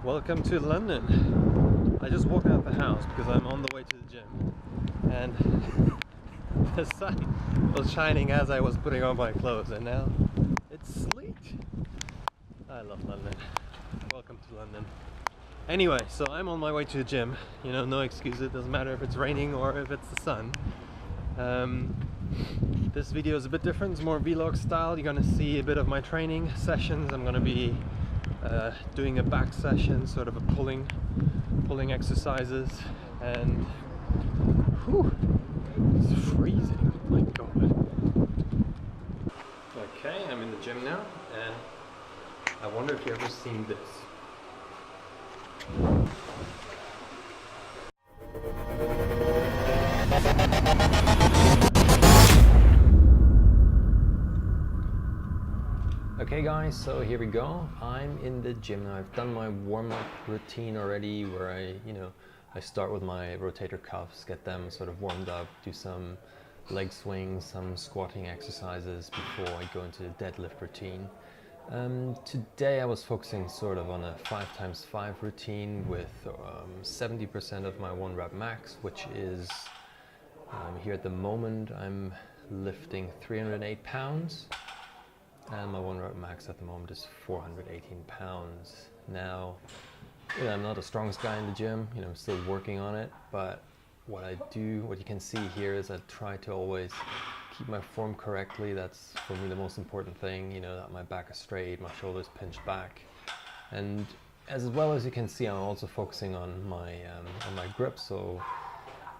Welcome to London. I just walked out the house because I'm on the way to the gym, and the sun was shining as I was putting on my clothes, and now it's sleet. I love London. Welcome to London. Anyway, so I'm on my way to the gym. You know, no excuse. It doesn't matter if it's raining or if it's the sun. This video is a bit different. It's more vlog style. You're gonna see a bit of my training sessions. I'm gonna be doing a back session, sort of a pulling exercises, and whew, it's freezing. My God. Okay, I'm in the gym now, and I wonder if you've ever seen this. Okay guys, so here we go. I'm in the gym now. I've done my warm-up routine already, where I start with my rotator cuffs, get them sort of warmed up, do some leg swings, some squatting exercises before I go into the deadlift routine. Today I was focusing sort of on a 5x5 routine with 70% of my 1 rep max, which is here at the moment I'm lifting 308 pounds. And my 1 rep max at the moment is 418 pounds. Now, I'm not the strongest guy in the gym, I'm still working on it, but what you can see here is I try to always keep my form correctly. That's for me the most important thing, that my back is straight, my shoulders pinched back. And as well as you can see, I'm also focusing on my grip, so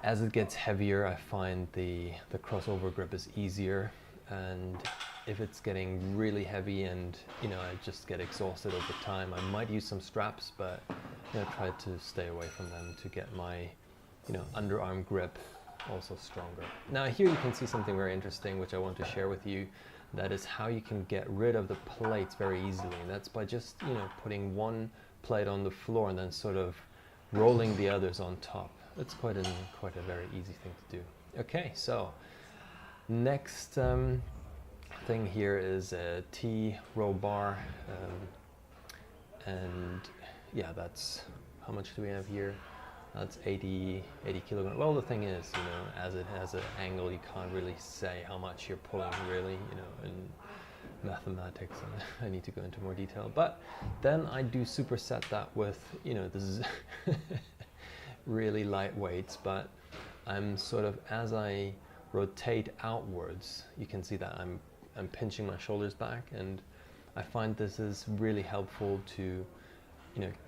as it gets heavier, I find the crossover grip is easier. And if it's getting really heavy and I just get exhausted over time, I might use some straps, but try to stay away from them to get my underarm grip also stronger. Now here you can see something very interesting which I want to share with you. That is how you can get rid of the plates very easily, and that's by just putting one plate on the floor and then sort of rolling the others on top. That's quite a very easy thing to do. Okay, so next thing here is a T row bar, and yeah, that's, how much do we have here? That's 80 kilograms. Well, the thing is, as it has an angle, you can't really say how much you're pulling, really, in mathematics, and I need to go into more detail. But then I do superset that with, this is really light weights, but I'm sort of, as I rotate outwards, you can see that I'm pinching my shoulders back, and I find this is really helpful to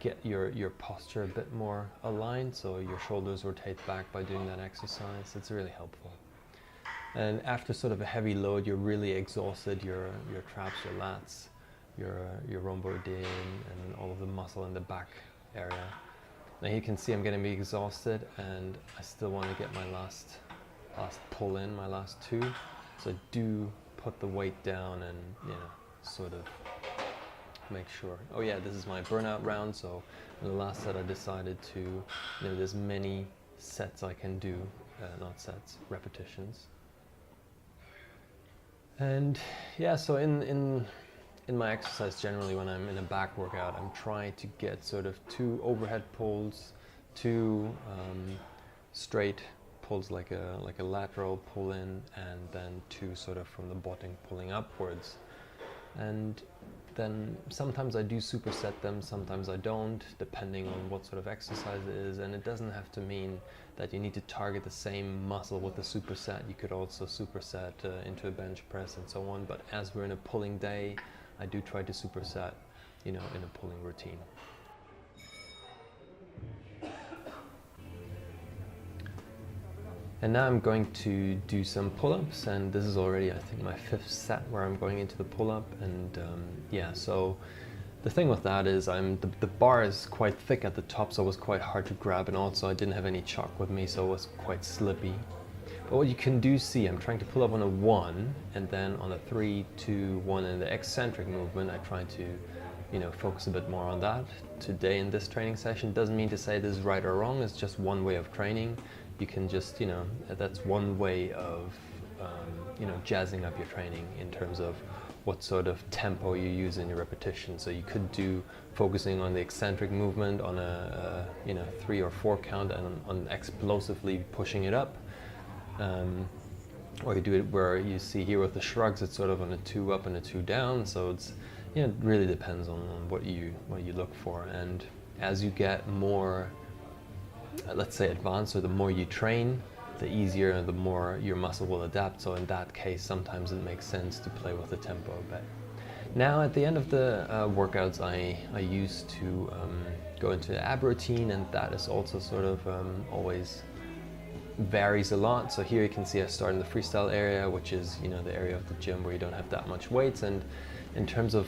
get your posture a bit more aligned, so your shoulders rotate back by doing that exercise. It's really helpful. And after sort of a heavy load, you're really exhausted, your traps, your lats, your rhomboidean, and all of the muscle in the back area. Now you can see I'm getting exhausted, and I still want to get my last pull in, my last two. So do put the weight down and sort of make sure. Oh yeah, this is my burnout round, so in the last set I decided to, there's many sets I can do, not sets, repetitions. And yeah, so in my exercise generally, when I'm in a back workout, I'm trying to get sort of 2 overhead pulls, 2 straight pulls, like a lateral pull in, and then 2 sort of from the bottom pulling upwards. And then sometimes I do superset them, sometimes I don't, depending on what sort of exercise it is. And it doesn't have to mean that you need to target the same muscle with the superset. You could also superset into a bench press and so on. But as we're in a pulling day, I do try to superset, in a pulling routine. And now I'm going to do some pull-ups, and this is already, I think, my 5th set where I'm going into the pull-up. And yeah, so the thing with that is the bar is quite thick at the top, so it was quite hard to grab, and also I didn't have any chalk with me, so it was quite slippy. But what you can do see, I'm trying to pull up on a 1, and then on a 3, 2, 1, and the eccentric movement, I try to focus a bit more on that. Today in this training session, doesn't mean to say this is right or wrong, it's just one way of training. You can just, that's one way of, jazzing up your training in terms of what sort of tempo you use in your repetition. So you could do focusing on the eccentric movement on a 3 or 4 count and on explosively pushing it up. Or you do it where you see here with the shrugs, it's sort of on a 2 up and a 2 down. So it's, it really depends on what you look for. And as you get more, let's say, advanced, or the more you train, the easier and the more your muscle will adapt. So in that case, sometimes it makes sense to play with the tempo a bit. Now at the end of the workouts, I used to go into the ab routine, and that is also sort of always varies a lot. So here you can see I start in the freestyle area, which is the area of the gym where you don't have that much weights, and in terms of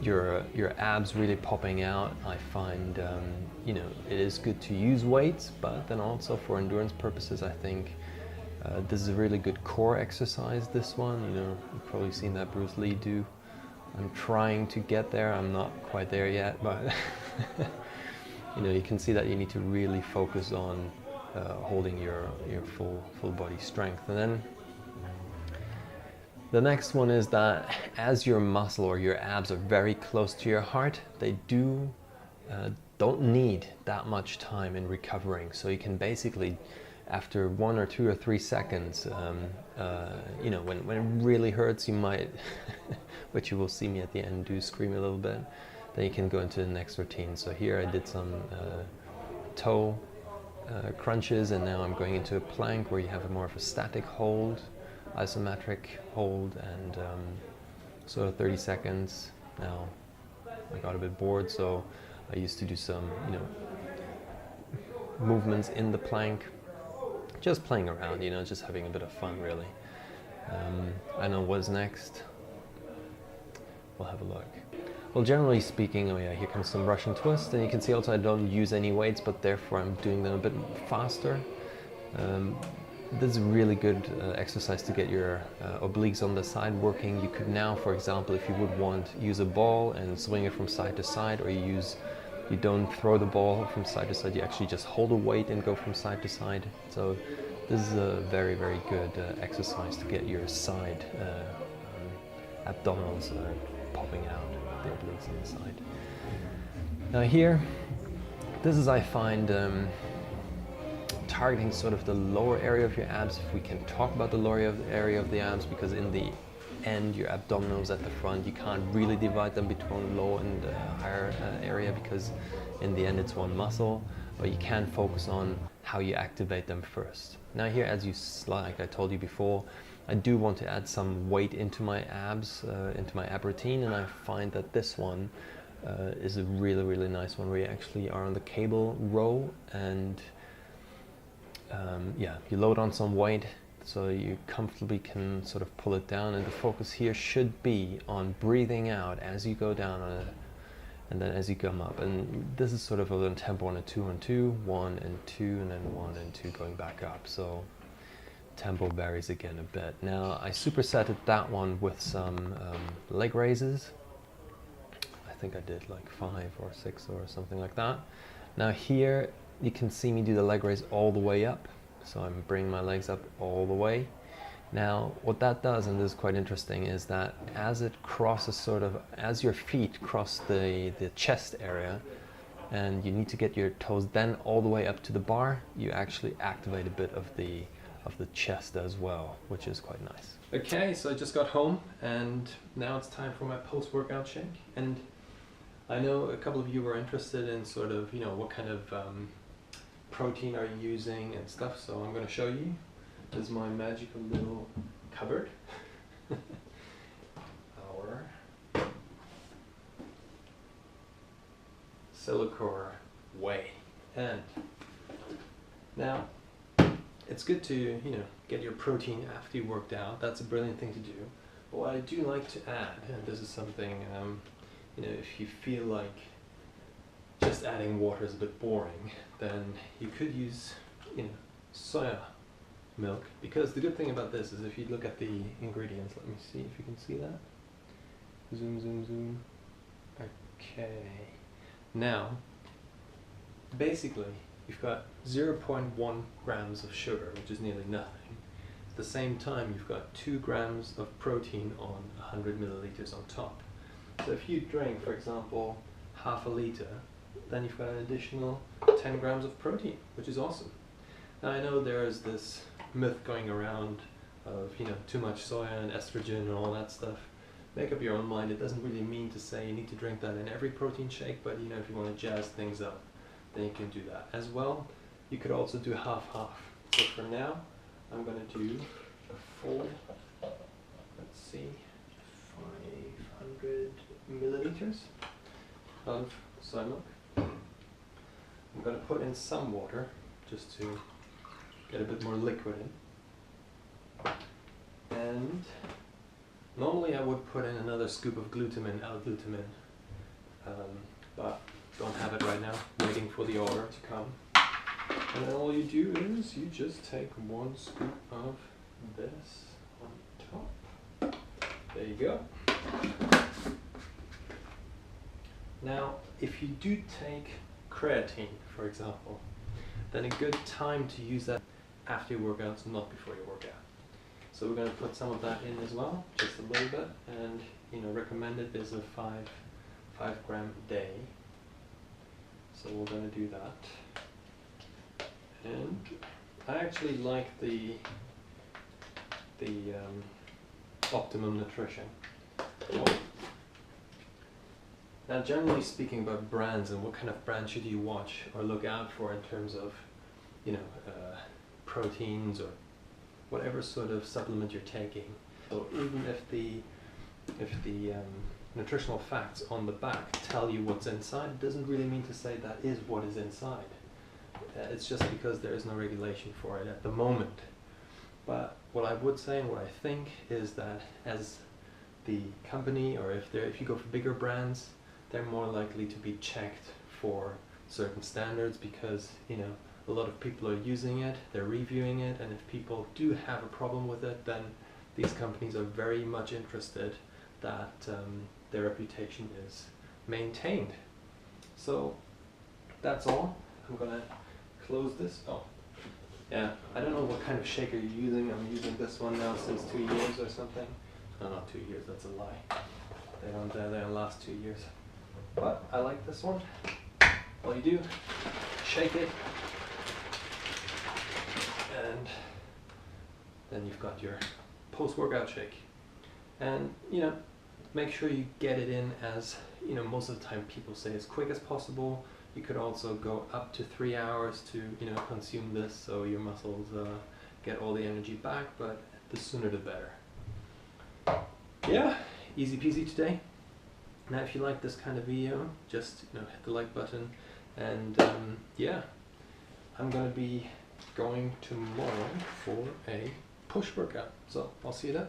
your abs really popping out, I find it is good to use weights, but then also for endurance purposes, I think this is a really good core exercise. This one, you've probably seen that Bruce Lee do. I'm trying to get there. I'm not quite there yet, but you can see that you need to really focus on holding your full body strength. And then the next one is that as your muscle or your abs are very close to your heart, they don't need that much time in recovering. So you can basically, after 1 or 2 or 3 seconds, when it really hurts, you might, which you will see me at the end do, scream a little bit, then you can go into the next routine. So here I did some toe crunches, and now I'm going into a plank where you have more of a static hold, isometric hold, and sort of 30 seconds. Now I got a bit bored, so I used to do some movements in the plank, just playing around, just having a bit of fun, really. I know what's next. We'll have a look. Well, generally speaking, here comes some Russian twist, and you can see also I don't use any weights, but therefore I'm doing them a bit faster. This is a really good exercise to get your obliques on the side working. You could now, for example, if you would want, use a ball and swing it from side to side, or you don't throw the ball from side to side, you actually just hold a weight and go from side to side. So this is a very, very good exercise to get your side abdominals popping out, the obliques on the side. Now here, this is, I find, targeting sort of the lower area of your abs, if we can talk about the lower area of the abs, because in the end your abdominals at the front, you can't really divide them between low and higher area, because in the end it's one muscle, but you can focus on how you activate them first. Now here, like I told you before, I do want to add some weight into my abs, into my ab routine, and I find that this one is a really, really nice one where you actually are on the cable row, and you load on some weight so you comfortably can sort of pull it down, and the focus here should be on breathing out as you go down on it, and then as you come up. And this is sort of a little tempo on a 2 and 2, 1 and 2, and then 1 and 2 going back up. So tempo varies again a bit. Now I supersetted that one with some leg raises. I think I did like 5 or 6 or something like that. Now here you can see me do the leg raise all the way up. So I'm bringing my legs up all the way. Now what that does, and this is quite interesting, is that as it crosses as your feet cross the chest area, and you need to get your toes then all the way up to the bar, you actually activate a bit of the chest as well, which is quite nice. Okay, so I just got home, and now it's time for my post-workout shake. And I know a couple of you were interested in sort of, what kind of protein are you using and stuff, so I'm going to show you. This is my magical little cupboard. Our Silicor whey. And now it's good to, get your protein after you worked out. That's a brilliant thing to do. But what I do like to add, and this is something, if you feel like just adding water is a bit boring, then you could use, soya milk. Because the good thing about this is if you look at the ingredients, let me see if you can see that. Zoom, zoom, zoom. Okay. Now, basically, you've got 0.1 grams of sugar, which is nearly nothing. At the same time, you've got 2 grams of protein on 100 milliliters on top. So if you drink, for example, half a liter, then you've got an additional 10 grams of protein, which is awesome. Now I know there's this myth going around of, you know, too much soya and estrogen and all that stuff. Make up your own mind. It doesn't really mean to say you need to drink that in every protein shake, but you know, if you want to jazz things up, then you can do that. As well, you could also do half-half. So for now, I'm going to do a full, let's see, 500 milliliters of soy milk. I'm going to put in some water just to get a bit more liquid in. And normally I would put in another scoop of glutamine, L-glutamine, but don't have it right now, waiting for the order to come. And then all you do is you just take 1 scoop of this on top. There you go. Now, if you do take creatine, for example, then a good time to use that after your workouts, not before your workout. So we're going to put some of that in as well, just a little bit, and you know, recommended is a 5 gram a day. So we're going to do that. And I actually like the Optimum Nutrition. Now, generally speaking about brands and what kind of brand should you watch or look out for in terms of, you know, proteins or whatever sort of supplement you're taking. So even if the nutritional facts on the back tell you what's inside, it doesn't really mean to say that is what is inside. It's just because there is no regulation for it at the moment. But what I would say and what I think is that as the company, or if you go for bigger brands, they're more likely to be checked for certain standards, because you know, a lot of people are using it, they're reviewing it, and if people do have a problem with it, then these companies are very much interested that their reputation is maintained. So that's all. I'm gonna close this. Oh, yeah, I don't know what kind of shaker you're using. I'm using this one now since 2 years or something. No, not 2 years, that's a lie. They don't last 2 years. But I like this one. All you do, shake it, and then you've got your post-workout shake. And you know, make sure you get it in as, you know, most of the time people say as quick as possible. You could also go up to 3 hours to, you know, consume this so your muscles get all the energy back, but the sooner the better. Yeah, easy peasy today. Now if you like this kind of video, just, you know, hit the like button, and yeah, I'm gonna be going tomorrow for a push workout, so I'll see you then.